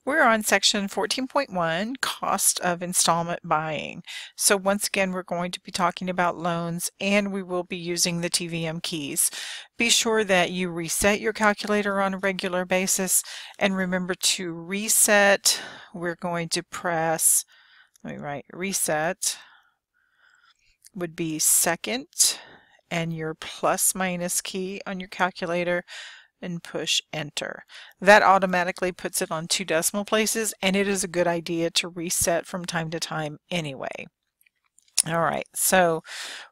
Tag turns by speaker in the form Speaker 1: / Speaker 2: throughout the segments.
Speaker 1: We're on section 14.1, cost of installment buying. So once again, we're going to be talking about loans and we will be using the TVM keys. Be sure that you reset your calculator on a regular basis and remember to reset. We're going to press, let me write reset would be second and your plus minus key on your calculator and push enter. That automatically puts it on 2 decimal places, and it is a good idea to reset from time to time anyway. All right, so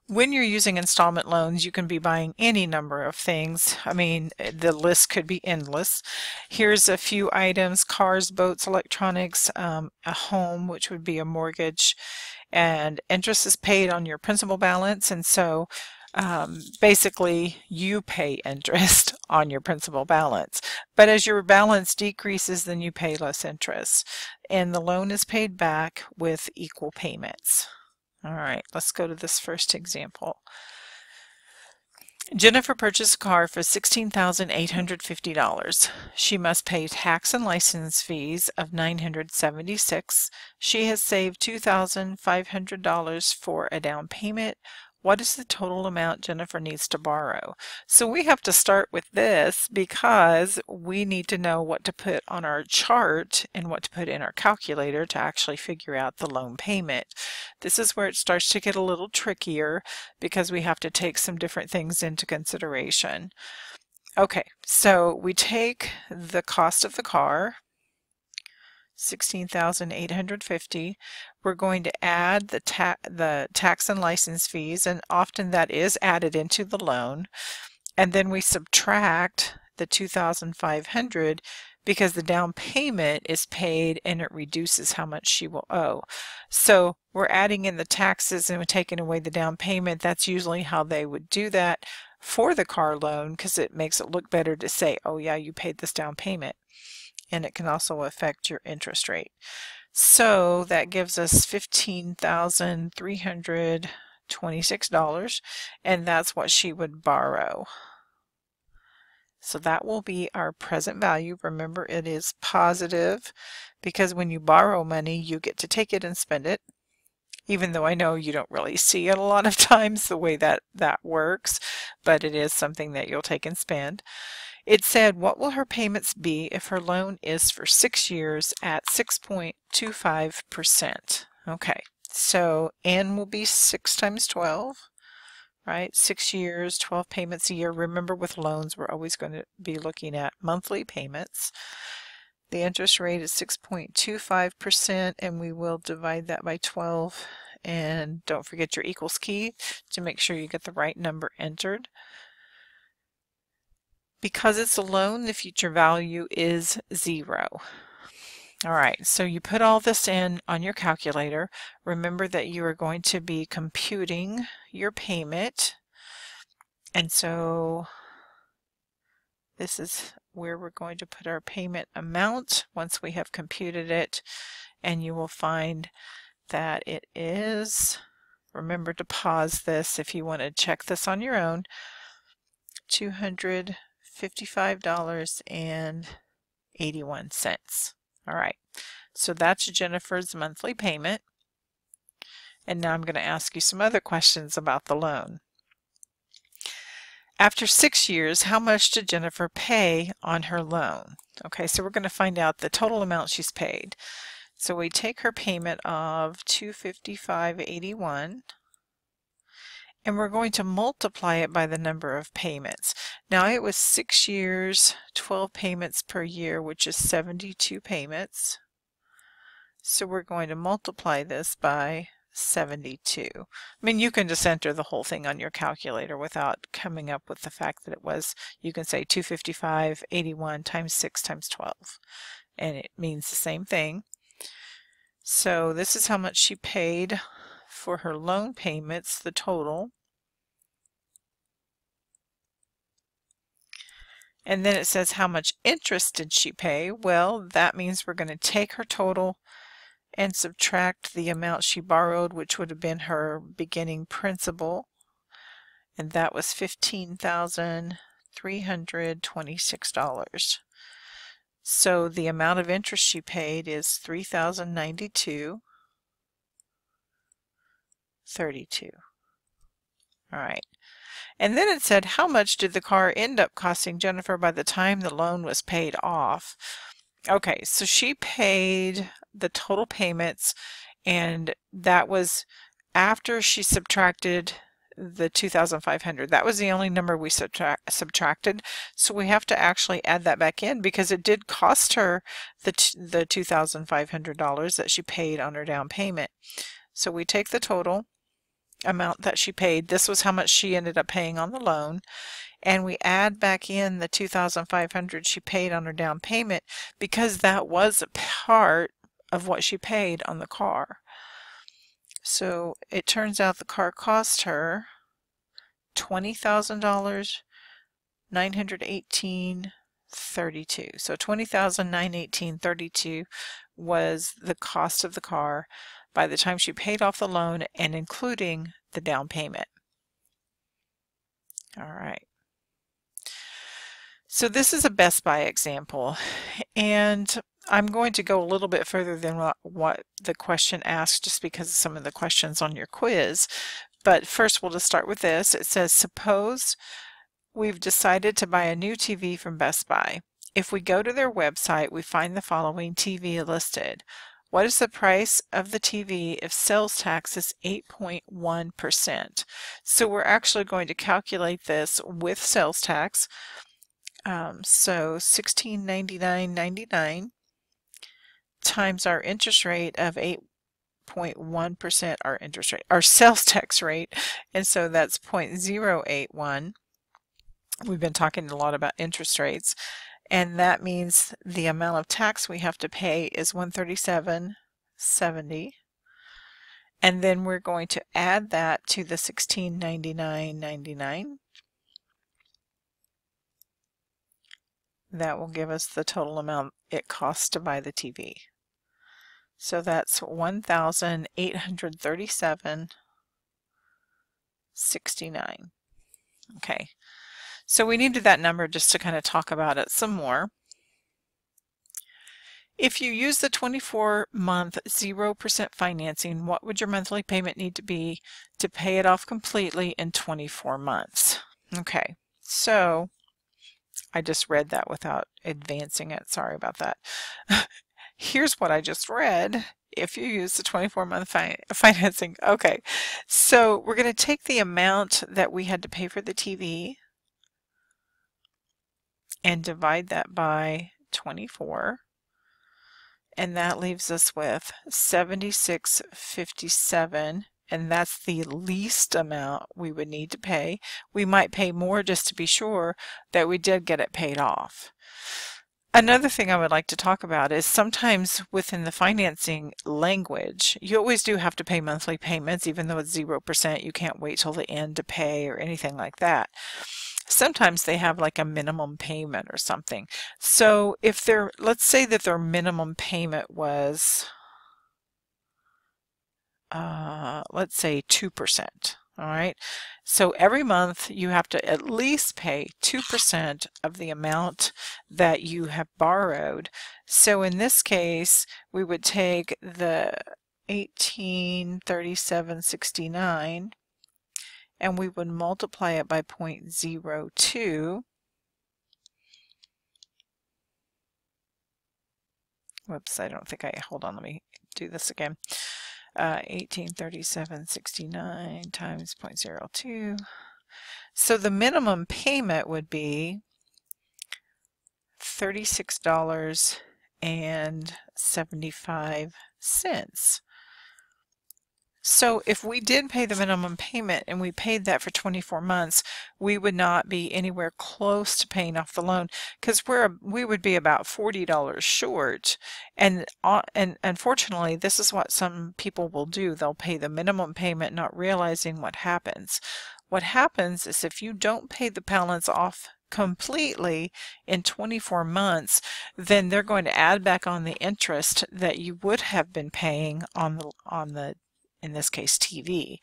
Speaker 1: when you're using installment loans, you can be buying any number of things. I mean, the list could be endless. Here's a few items: cars, boats, electronics, a home, which would be a mortgage, and interest is paid on your principal balance, and so basically you pay interest on your principal balance, but as your balance decreases, then you pay less interest, and the loan is paid back with equal payments. All right, let's go to this first example. Jennifer purchased a car for $16,850. She must pay tax and license fees of $976. She has saved $2,500 for a down payment. What is the total amount Jennifer needs to borrow? So we have to start with this because we need to know what to put on our chart and what to put in our calculator to actually figure out the loan payment. This is where it starts to get a little trickier because we have to take some different things into consideration. Okay, so we take the cost of the car, $16,850. We're going to add the tax and license fees, and often that is added into the loan. And then we subtract the $2,500 because the down payment is paid and it reduces how much she will owe. So we're adding in the taxes and we're taking away the down payment. That's usually how they would do that for the car loan because it makes it look better to say, oh yeah, you paid this down payment. And it can also affect your interest rate. So that gives us $15,326, and that's what she would borrow. So that will be our present value. Remember, it is positive because when you borrow money, you get to take it and spend it. Even though I know you don't really see it a lot of times the way that works, but it is something that you'll take and spend. It said, what will her payments be if her loan is for 6 years at 6.25%? Okay, so N will be 6 times 12, right? 6 years, 12 payments a year. Remember, with loans, we're always going to be looking at monthly payments. The interest rate is 6.25%, and we will divide that by 12. And don't forget your equals key to make sure you get the right number entered. Because it's a loan, the future value is 0. All right, so you put all this in on your calculator. Remember that you are going to be computing your payment. And so this is where we're going to put our payment amount once we have computed it. And you will find that it is, remember to pause this if you want to check this on your own, $255.81. All right, so that's Jennifer's monthly payment. And now I'm going to ask you some other questions about the loan. After 6 years, how much did Jennifer pay on her loan? Okay, so we're going to find out the total amount she's paid. So we take her payment of $255.81. and we're going to multiply it by the number of payments. Now it was 6 years, 12 payments per year, which is 72 payments. So we're going to multiply this by 72. I mean, you can just enter the whole thing on your calculator without coming up with the fact that it was, you can say 255.81 times 6 times 12, and it means the same thing. So this is how much she paid for her loan payments, the total. And then it says how much interest did she pay? Well, that means we're going to take her total and subtract the amount she borrowed, which would have been her beginning principal, and that was $15,326. So the amount of interest she paid is $3,092.32. All right. And then it said, how much did the car end up costing Jennifer by the time the loan was paid off? Okay, so she paid the total payments, and that was after she subtracted the $2,500. That was the only number we subtracted. So we have to actually add that back in because it did cost her the $2,500 that she paid on her down payment. So we take the total amount that she paid. This was how much she ended up paying on the loan. And we add back in the $2,500 she paid on her down payment because that was a part of what she paid on the car. So it turns out the car cost her $20,000, $918.32. So $20,918.32 was the cost of the car by the time she paid off the loan and including the down payment. All right. So this is a Best Buy example, and I'm going to go a little bit further than what the question asked just because of some of the questions on your quiz. But first we'll just start with this. It says, suppose we've decided to buy a new TV from Best Buy. If we go to their website, we find the following TV listed. What is the price of the TV if sales tax is 8.1%? So we're actually going to calculate this with sales tax. So $1699.99 times our interest rate of 8.1%, our interest rate, our sales tax rate, and so that's 0.081. We've been talking a lot about interest rates, and that means the amount of tax we have to pay is $137.70, and then we're going to add that to the $1699.99. That will give us the total amount it costs to buy the TV. So that's $1,837.69. Okay, so we needed that number just to kind of talk about it some more. If you use the 24-month 0% financing, what would your monthly payment need to be to pay it off completely in 24 months? Okay, so I just read that without advancing it. Sorry about that. Here's what I just read. If you use the 24-month financing. Okay, so we're going to take the amount that we had to pay for the TV and divide that by 24. And that leaves us with $76.57. And that's the least amount we would need to pay. We might pay more just to be sure that we did get it paid off. Another thing I would like to talk about is sometimes within the financing language, you always do have to pay monthly payments, even though it's 0%. You can't wait till the end to pay or anything like that. Sometimes they have like a minimum payment or something. So if let's say that their minimum payment was let's say 2%. All right. So every month you have to at least pay 2% of the amount that you have borrowed. So in this case, we would take the $1,837.69 and we would multiply it by 0.02. Whoops, I don't think hold on, let me do this again. 1837.69 times 0.02. So the minimum payment would be $36.75. So if we did pay the minimum payment and we paid that for 24 months, we would not be anywhere close to paying off the loan because we would be about $40 short. And unfortunately, this is what some people will do. They'll pay the minimum payment not realizing what happens. What happens is if you don't pay the balance off completely in 24 months, then they're going to add back on the interest that you would have been paying on the in this case TV.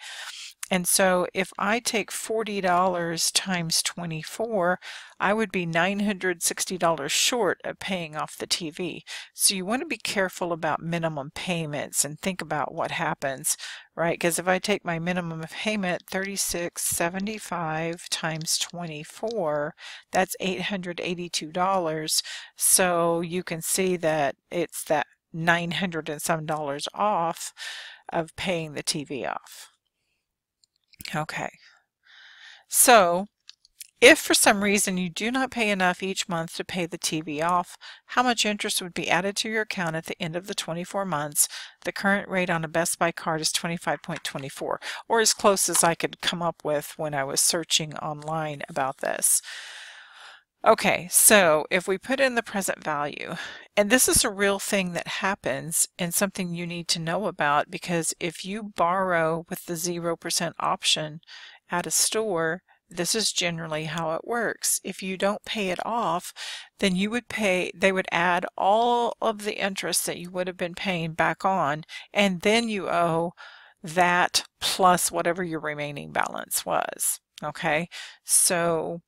Speaker 1: And so if I take $40 times 24, I would be $960 short of paying off the TV. So you want to be careful about minimum payments and think about what happens, right? Because if I take my minimum payment, $36.75 times 24, that's $882. So you can see that it's that $900 and some dollars off of paying the TV off. Okay, so if for some reason you do not pay enough each month to pay the TV off, how much interest would be added to your account at the end of the 24 months? The current rate on a Best Buy card is 25.24, or as close as I could come up with when I was searching online about this. Okay, so if we put in the present value, and this is a real thing that happens and something you need to know about, because if you borrow with the 0% option at a store, this is generally how it works. If you don't pay it off, then they would add all of the interest that you would have been paying back on, and then you owe that plus whatever your remaining balance was. Okay, so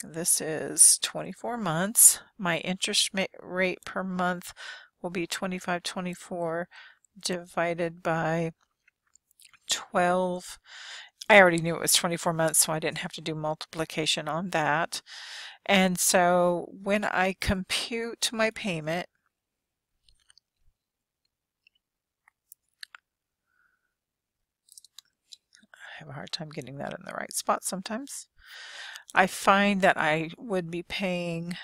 Speaker 1: this is 24 months. My interest rate per month will be $25.24 divided by 12. I already knew it was 24 months, so I didn't have to do multiplication on that. And so when I compute my payment, I have a hard time getting that in the right spot sometimes. I find that I would be paying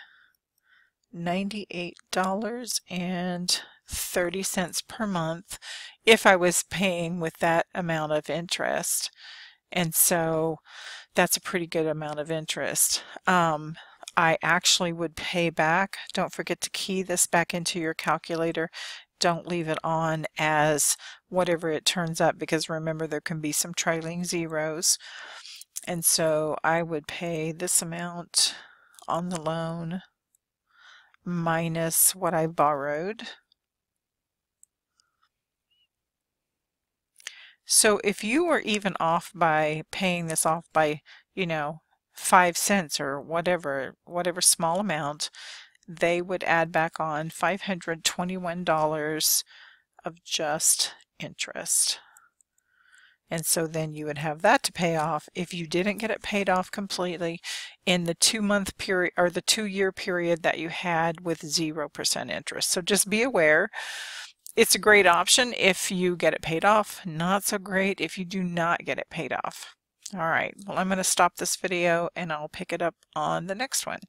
Speaker 1: $98.30 per month if I was paying with that amount of interest. And so that's a pretty good amount of interest. I actually would pay back. Don't forget to key this back into your calculator. Don't leave it on as whatever it turns up, because remember there can be some trailing zeros. And so I would pay this amount on the loan minus what I borrowed. So if you were even off by paying this off by, 5 cents or whatever small amount, they would add back on $521 of just interest. And so then you would have that to pay off if you didn't get it paid off completely in the 2-month period or the 2-year period that you had with 0% interest. So just be aware. It's a great option if you get it paid off. Not so great if you do not get it paid off. All right, well, I'm going to stop this video and I'll pick it up on the next one.